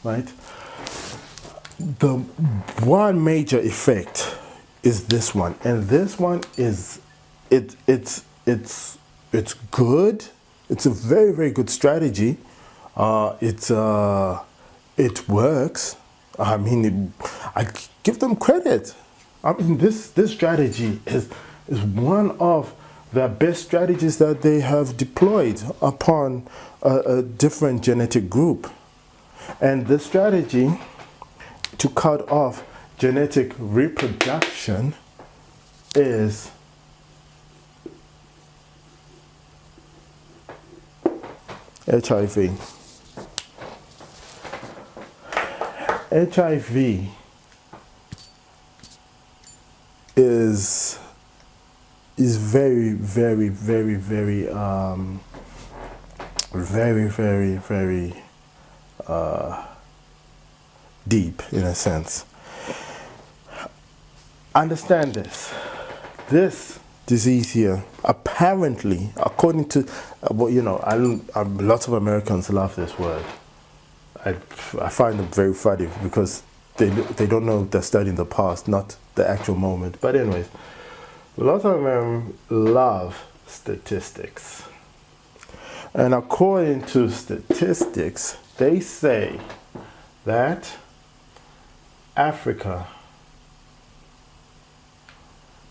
right? The one major effect is this one, and this one is it's good. It's a very, very good strategy. It works. I mean, I give them credit. I mean, this strategy is one of the best strategies that they have deployed upon a different genetic group. And the strategy to cut off genetic reproduction is HIV. HIV is very, very, very, very, very, very, very deep in a sense. Understand this. This disease here, apparently, according to, lots of Americans love this word. I find them very funny because they don't know they're studying the past, not the actual moment. But anyways, lots of them love statistics. And according to statistics, they say that Africa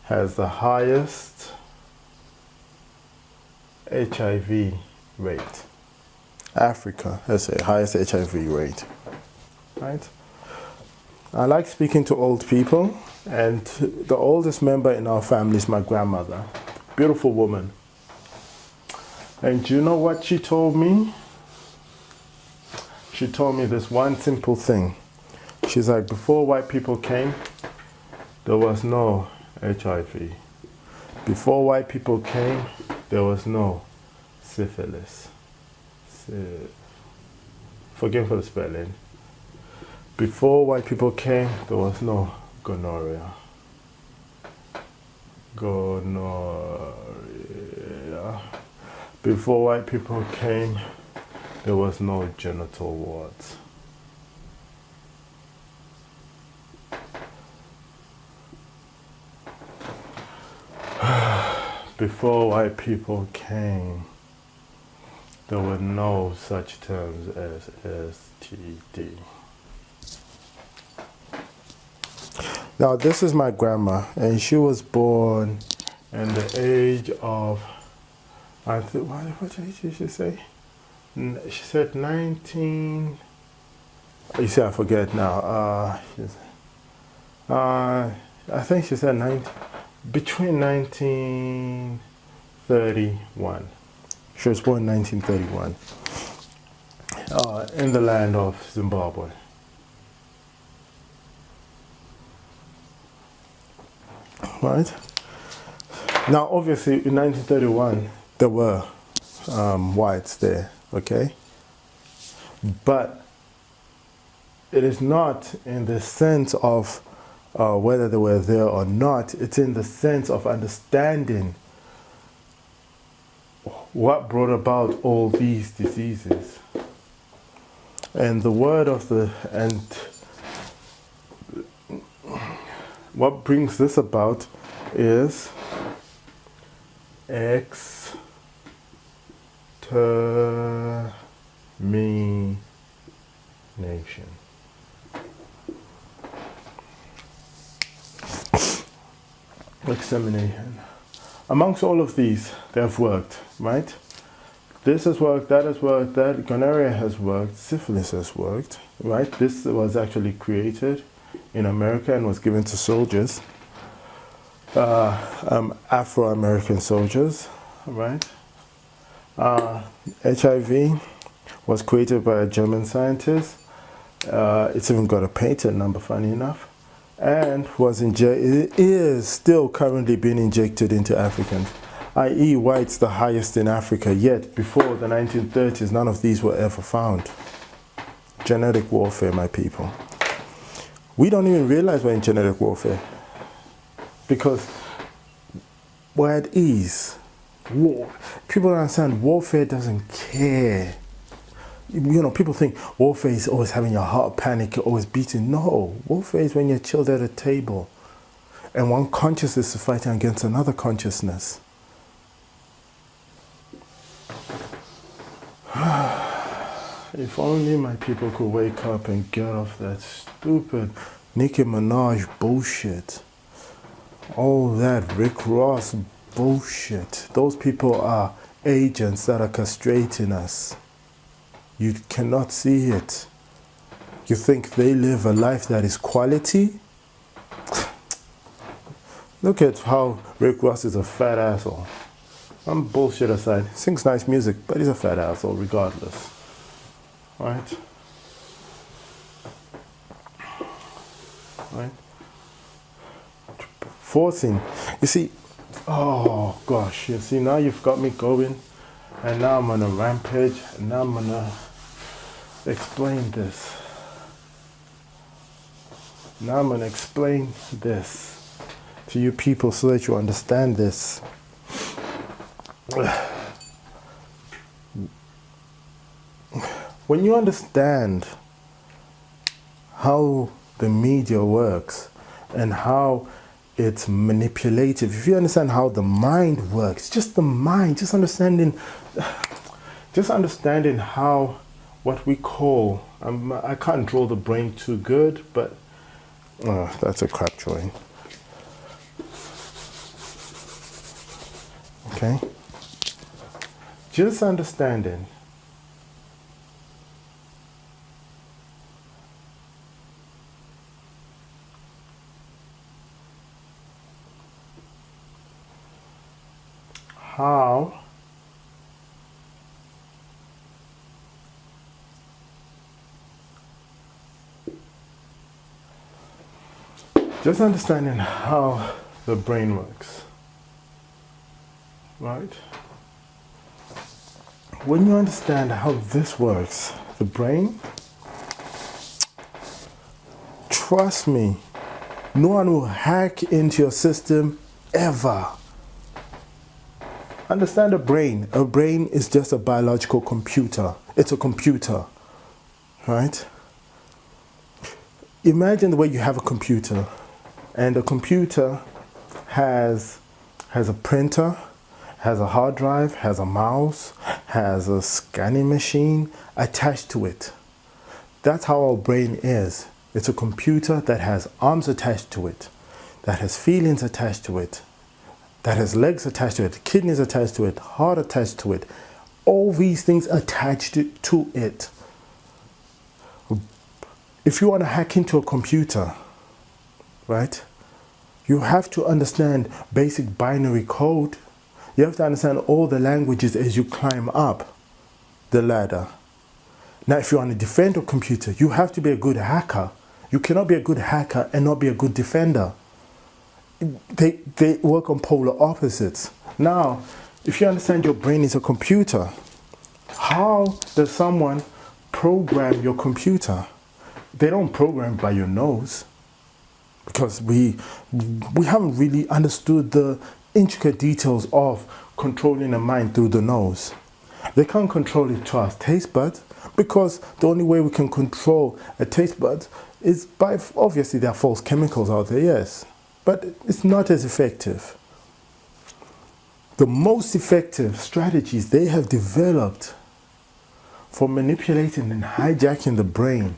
has the highest HIV rate. Africa has the highest HIV rate, right? I like speaking to old people, and the oldest member in our family is my grandmother, beautiful woman. And do you know what she told me? She told me this one simple thing. She's like, before white people came, there was no HIV. Before white people came, there was no syphilis. Forgive for the spelling. Before white people came, there was no gonorrhea. Before white people came, there was no genital warts. Before white people came, there were no such terms as STD. Now, this is my grandma, and she was born in the age of, what age did she say? She said 19, you see, I forget now. I think she said between 1931. She was born in 1931 in the land of Zimbabwe. Right? Now, obviously, in 1931, there were whites there, okay? But it is not in the sense of whether they were there or not. It's in the sense of understanding what brought about all these diseases. And the word of what brings this about is extermination. Extermination. Amongst all of these, they have worked, right? This has worked, that has worked, that gonorrhea has worked, syphilis has worked, right? This was actually created in America and was given to soldiers, Afro-American soldiers, right? HIV was created by a German scientist. It's even got a patent number, funny enough, and it is still currently being injected into Africans, i.e. whites the highest in Africa, yet before the 1930s, none of these were ever found. Genetic warfare, my people. We don't even realize we're in genetic warfare because we're at ease. People don't understand warfare doesn't care. You know, people think warfare is always having your heart panic, you're always beating. No, warfare is when you're chilled at a table and one consciousness is fighting against another consciousness. If only my people could wake up and get off that stupid Nicki Minaj bullshit. All that Rick Ross bullshit. Those people are agents that are castrating us. You cannot see it. You think they live a life that is quality? Look at how Rick Ross is a fat asshole. I'm bullshit aside. Sings nice music, but he's a fat asshole regardless. Right? Right? Forcing. You see, oh gosh, you see, now you've got me going, and now I'm on a rampage, and now I'm gonna explain this. Now I'm gonna explain this to you people so that you understand this. When you understand how the media works and how it's manipulative, if you understand how the mind works, just the mind, just understanding how what we call, I can't draw the brain too good, but that's a crap drawing. Okay? Just understanding how the brain works, right? When you understand how this works, the brain, trust me, no one will hack into your system ever. Understand a brain. A brain is just a biological computer. It's a computer, right? Imagine the way you have a computer, and the computer has a printer, has a hard drive, has a mouse, has a scanning machine attached to it. That's how our brain is. It's a computer that has arms attached to it, that has feelings attached to it, that has legs attached to it, kidneys attached to it, heart attached to it, all these things attached to it. If you want to hack into a computer, right, you have to understand basic binary code. You have to understand all the languages as you climb up the ladder. Now, if you want to defend a computer, you have to be a good hacker. You cannot be a good hacker and not be a good defender. They work on polar opposites. Now, if you understand your brain is a computer, how does someone program your computer? They don't program by your nose, because we haven't really understood the intricate details of controlling a mind through the nose. They can't control it to our taste buds, because the only way we can control a taste bud is by, obviously there are false chemicals out there, yes, but it's not as effective. The most effective strategies they have developed for manipulating and hijacking the brain